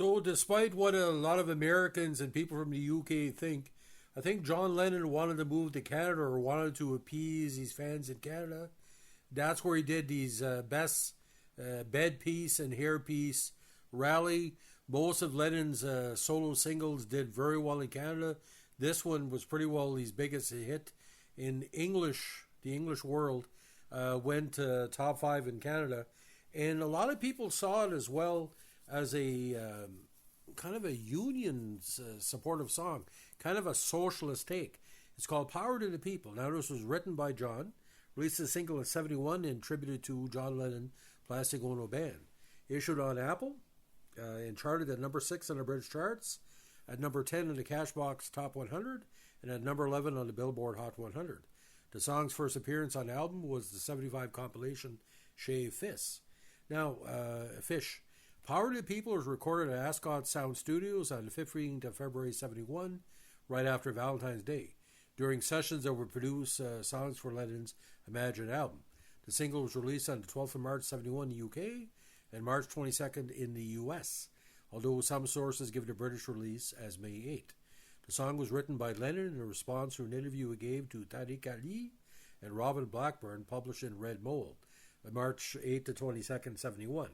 So, despite what a lot of Americans and people from the UK think, I think John Lennon wanted to move to Canada or wanted to appease his fans in Canada. That's where he did these best bed piece and hair piece rally. Most of Lennon's solo singles did very well in Canada. This one was pretty well his biggest hit in English, the English world. Went top five in Canada, and a lot of people saw it as well as a kind of a union supportive song, kind of a socialist take. It's called "Power to the People." Now, this was written by John, released a single in '71 and tributed to John Lennon, Plastic Ono Band. Issued on Apple and charted at number 6 on the British charts, at number 10 in the Cashbox Top 100, and at number 11 on the Billboard Hot 100. The song's first appearance on the album was the '75 compilation Shave Fish. Now, Fish. Power to the People was recorded at Ascot Sound Studios on the 15th of February '71, right after Valentine's Day, during sessions that would produce songs for Lennon's Imagine album. The single was released on the 12th of March '71 in the UK and March 22nd in the US, although some sources give the British release as May 8th. The song was written by Lennon in response to an interview he gave to Tariq Ali and Robin Blackburn, published in Red Mole, March 8th to 22nd, '71.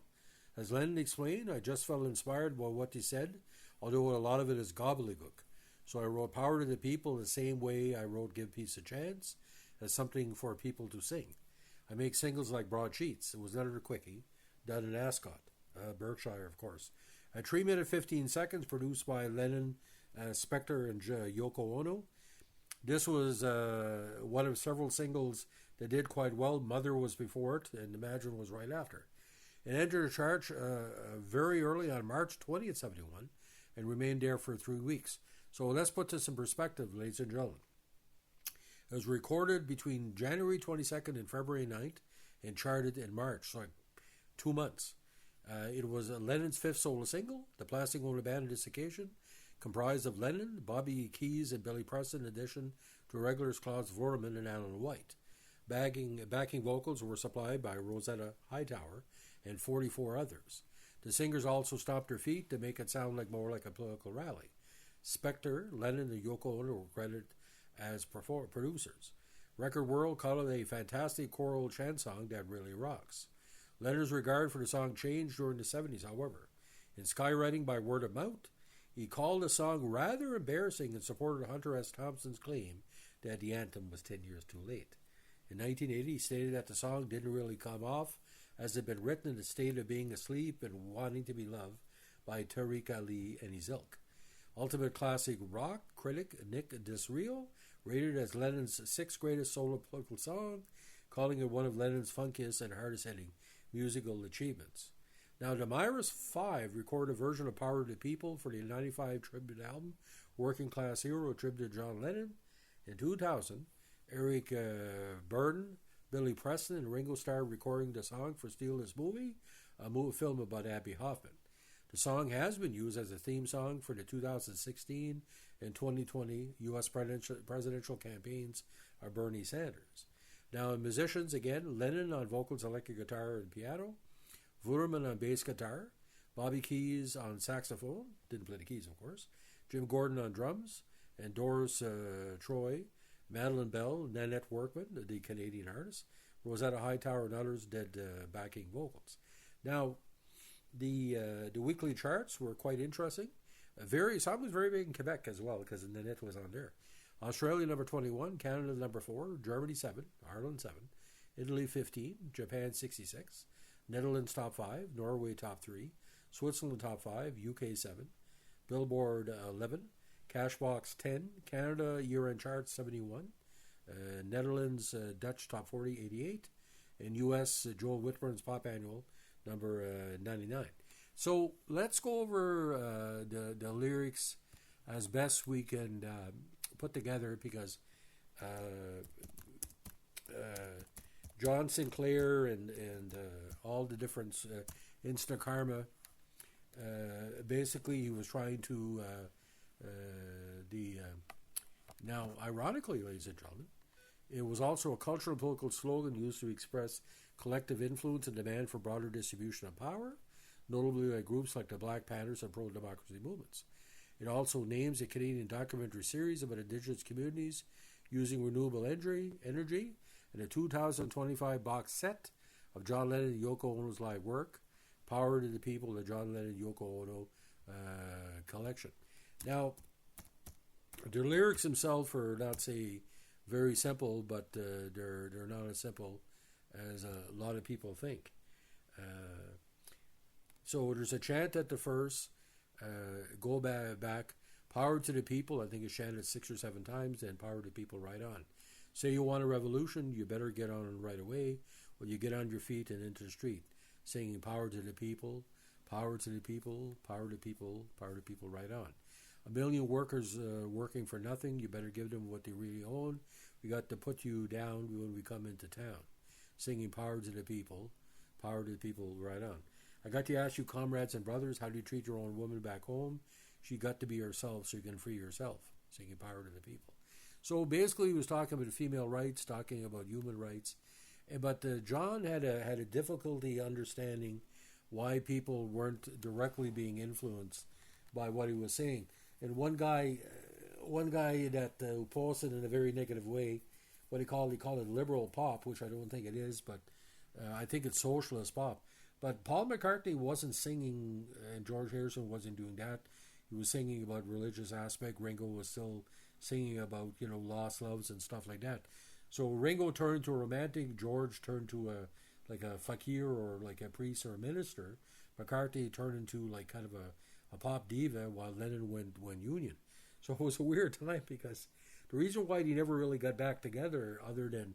As Lennon explained, I just felt inspired by what he said, although a lot of it is gobbledygook. So I wrote Power to the People the same way I wrote Give Peace a Chance, as something for people to sing. I make singles like Broadsheets. It was another quickie, done in Ascot, Berkshire, of course. At 3 minutes 15 seconds, produced by Lennon, Spector, and Yoko Ono. This was one of several singles that did quite well. Mother was before it, and Imagine was right after. It entered the chart very early on March 20th, '71, and remained there for 3 weeks. So let's put this in perspective, ladies and gentlemen. It was recorded between January 22nd and February 9th, and charted in March, so like 2 months. It was Lennon's 5th solo single. The Plastic Ono Band on this occasion comprised of Lennon, Bobby Keys, and Billy Preston, in addition to regulars Klaus Vorman and Alan White. Backing vocals were supplied by Rosetta Hightower and 44 others. The singers also stomped their feet to make it sound more like a political rally. Spector, Lennon, and Yoko Ono were credited as producers. Record World called it a fantastic choral chant song that really rocks. Lennon's regard for the song changed during the '70s, however. In skywriting by word of mouth, he called the song rather embarrassing and supported Hunter S. Thompson's claim that the anthem was 10 years too late. In 1980, he stated that the song didn't really come off as it had been written in a state of being asleep and wanting to be loved by Tariq Ali and his ilk. Ultimate Classic Rock critic Nick Disrio rated it as Lennon's 6th greatest solo political song, calling it one of Lennon's funkiest and hardest-hitting musical achievements. Now, the Myers 5 recorded a version of Power to the People for the '95 tribute album Working Class Hero, tribute to John Lennon. In 2000, Eric Burdon, Billy Preston, and Ringo started recording the song for Steal This Movie, a film about Abby Hoffman. The song has been used as a theme song for the 2016 and 2020 U.S. presidential campaigns of Bernie Sanders. Now, in musicians, again, Lennon on vocals, electric guitar, and piano, Vorman on bass guitar, Bobby Keys on saxophone, didn't play the keys, of course, Jim Gordon on drums, and Doris Troy, Madeline Bell, Nanette Workman, the Canadian artist, Rosetta Hightower, and others did backing vocals. Now, the weekly charts were quite interesting. Song was very big in Quebec as well, because Nanette was on there. Australia number 21, Canada number 4, Germany 7, Ireland 7, Italy 15, Japan 66, Netherlands top 5, Norway top 3, Switzerland top 5, UK 7, Billboard 11, Cashbox 10, Canada year-end charts 71, Netherlands Dutch top 40 88, and US Joel Whitburn's Pop Annual number 99. So let's go over the lyrics as best we can put together, because John Sinclair and all the different Instant Karma, basically he was trying to now, ironically, ladies and gentlemen, it was also a cultural and political slogan used to express collective influence and demand for broader distribution of power. notably by groups like the Black Panthers and pro-democracy movements. It also names a Canadian documentary series about Indigenous communities using renewable energy and a 2025 box set of John Lennon and Yoko Ono's live work, Power to the People, the John Lennon and Yoko Ono collection. Now, their lyrics themselves are not, say, very simple, but they're not as simple as a lot of people think. So there's a chant at the first, go back, power to the people, I think it's chanted 6 or 7 times, then power to the people right on. Say you want a revolution, you better get on it right away, or you get on your feet and into the street, singing power to the people, power to the people, power to people, power to people right on. A million workers working for nothing, you better give them what they really own. We got to put you down when we come into town. Singing power to the people right on. I got to ask you, comrades and brothers, how do you treat your own woman back home? She got to be herself so you can free yourself. Singing power to the people. So basically he was talking about female rights, talking about human rights. But John had a difficulty understanding why people weren't directly being influenced by what he was saying. And one guy that posted in a very negative way, what he called it liberal pop, which I don't think it is, but I think it's socialist pop. But Paul McCartney wasn't singing, and George Harrison wasn't doing that. He was singing about religious aspect. Ringo was still singing about, lost loves and stuff like that. So Ringo turned to a romantic, George turned to a fakir or like a priest or a minister. McCartney turned into like kind of a pop diva, while Lennon went union. So it was a weird time, because the reason why they never really got back together, other than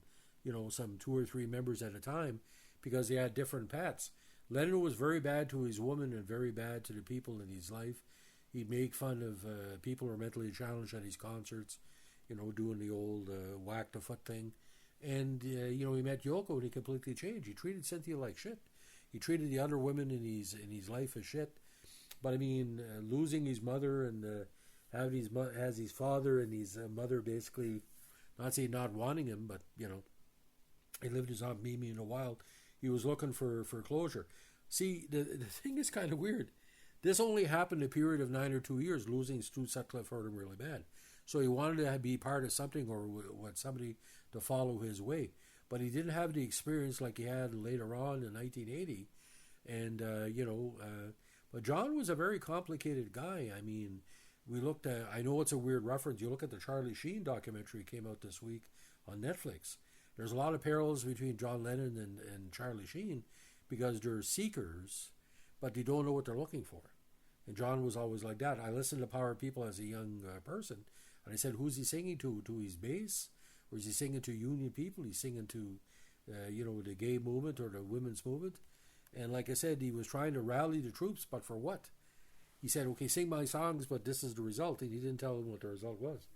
some 2 or 3 members at a time, because they had different paths. Lennon was very bad to his woman and very bad to the people in his life. He'd make fun of people who are mentally challenged at his concerts, doing the old whack the foot thing. And, he met Yoko and he completely changed. He treated Cynthia like shit. He treated the other women in his life as shit. But, I mean, losing his mother and having his father and his mother basically, not saying not wanting him, but, he lived his Aunt Mimi in the wild. He was looking for closure. See, the thing is kind of weird. This only happened a period of 9 or 2 years. Losing Stu Sutcliffe hurt him really bad. So he wanted to be part of something, or want somebody to follow his way. But he didn't have the experience like he had later on in 1980. And, but John was a very complicated guy. I mean, we looked at, I know it's a weird reference. You look at the Charlie Sheen documentary came out this week on Netflix. There's a lot of parallels between John Lennon and Charlie Sheen, because they're seekers, but they don't know what they're looking for. And John was always like that. I listened to Power People as a young person, and I said, who's he singing to? To his base? Or is he singing to union people? He's singing to, the gay movement or the women's movement? And like I said, he was trying to rally the troops, but for what? He said, okay, sing my songs, but this is the result. And he didn't tell them what the result was.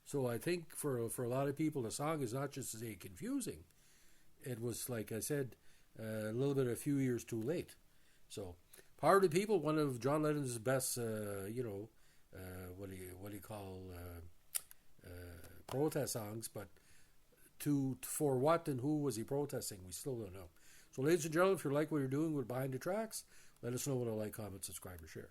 So I think for a lot of people, the song is not just to say confusing. It was, like I said, a little bit a few years too late. So, Power to the People, one of John Lennon's best, what do you call protest songs, but for what and who was he protesting? We still don't know. So, ladies and gentlemen, if you like what you're doing with Behind the Tracks, let us know with a like, comment, subscribe, or share.